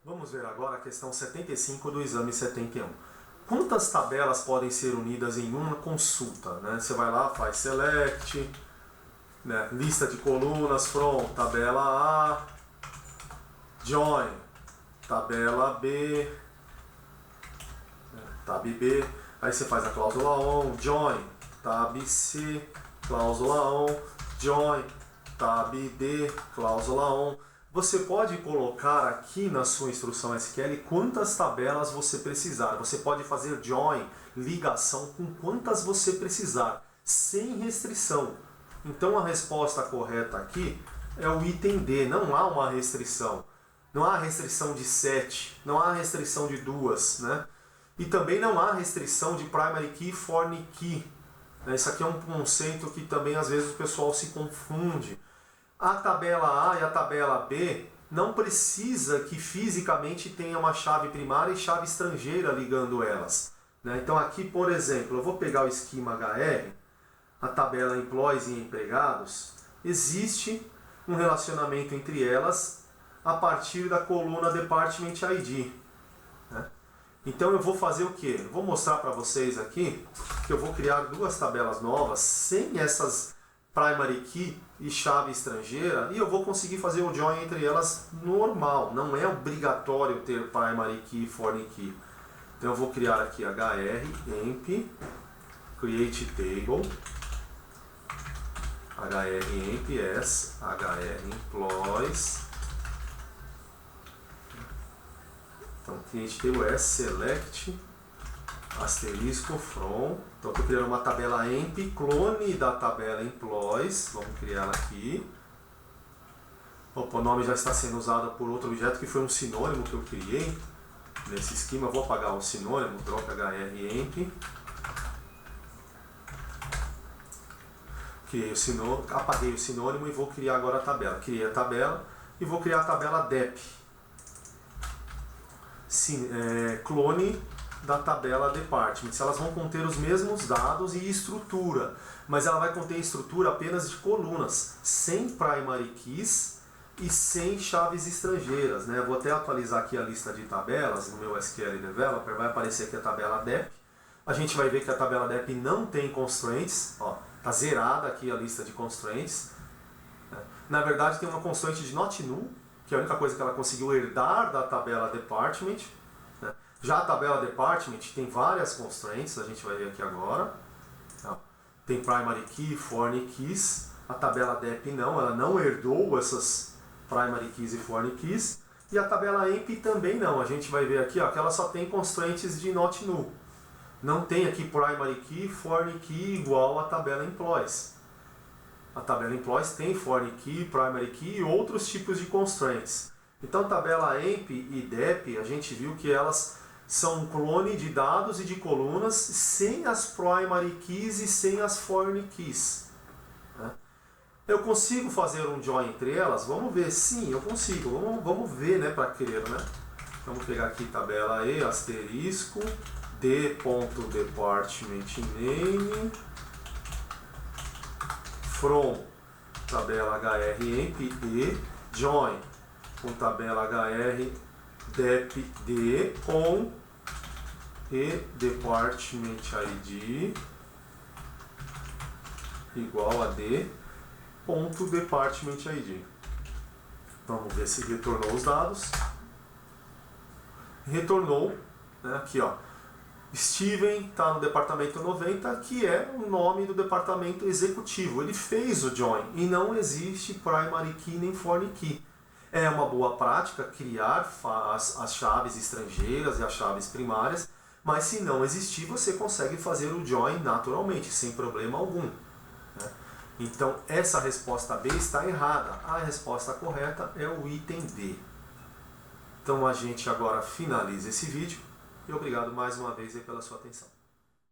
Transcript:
Vamos ver agora a questão 75 do exame 71. Quantas tabelas podem ser unidas em uma consulta? Né? Você vai lá, faz select, né? Lista de colunas, from, tabela A, join, tabela B, tab B, aí você faz a cláusula on, join, tab C, cláusula on, join, tab D, cláusula on. Você pode colocar aqui na sua instrução SQL quantas tabelas você precisar. Você pode fazer join, ligação, com quantas você precisar, sem restrição. Então a resposta correta aqui é o item D, não há uma restrição. Não há restrição de 7, não há restrição de 2, né? E também não há restrição de primary key, foreign key. Isso aqui é um conceito que também às vezes o pessoal se confunde. A tabela A e a tabela B não precisa que fisicamente tenha uma chave primária e chave estrangeira ligando elas. Então aqui, por exemplo, eu vou pegar o esquema HR, a tabela employees e empregados, existe um relacionamento entre elas a partir da coluna Department ID. Então eu vou fazer o quê? Eu vou mostrar para vocês aqui que eu vou criar duas tabelas novas sem essas primary key e chave estrangeira, e eu vou conseguir fazer o join entre elas normal. Não é obrigatório ter primary key e foreign key. Então eu vou criar aqui hr emp create table hr emp s hr employees. Então create table é select asterisco from. Então estou criando uma tabela emp, clone da tabela employees. Vamos criar ela aqui. Opa, o nome já está sendo usado por outro objeto que foi um sinônimo que eu criei nesse esquema. Vou apagar o sinônimo, troca hr emp. Criei o sinônimo, apaguei o sinônimo e vou criar agora a tabela. Criei a tabela e vou criar a tabela dep. Clone da tabela Departments. Elas vão conter os mesmos dados e estrutura, mas ela vai conter estrutura apenas de colunas, sem primary keys e sem chaves estrangeiras. Eu vou até atualizar aqui a lista de tabelas no meu SQL Developer, vai aparecer aqui a tabela dep. A gente vai ver que a tabela dep não tem constraints, está zerada aqui a lista de constraints. Na verdade tem uma constraint de not null, que é a única coisa que ela conseguiu herdar da tabela Department. Já a tabela Department tem várias constraints, a gente vai ver aqui agora. Tem primary key, foreign keys. A tabela dep não, ela não herdou essas primary keys e foreign keys. E a tabela emp também não, a gente vai ver aqui que ela só tem constraints de not null. Não tem aqui primary key, foreign key igual a tabela employees. A tabela employees tem foreign key, primary key e outros tipos de constraints. Então tabela emp e dep, a gente viu que elas são um clone de dados e de colunas sem as primary keys e sem as foreign keys. Eu consigo fazer um join entre elas? Vamos ver. Sim, eu consigo. Vamos ver, para crer, Vamos pegar aqui tabela E, asterisco, d.departmentName, from tabela hr emp e join com tabela hr dep d com e department id igual a d ponto department id. Vamos ver se retornou os dados. Retornou, aqui Steven está no departamento 90, que é o nome do departamento executivo. Ele fez o join e não existe primary key nem foreign key. É uma boa prática criar as chaves estrangeiras e as chaves primárias, mas se não existir, você consegue fazer o join naturalmente, sem problema algum. Então essa resposta B está errada. A resposta correta é o item D. Então a gente agora finaliza esse vídeo e obrigado mais uma vez pela sua atenção.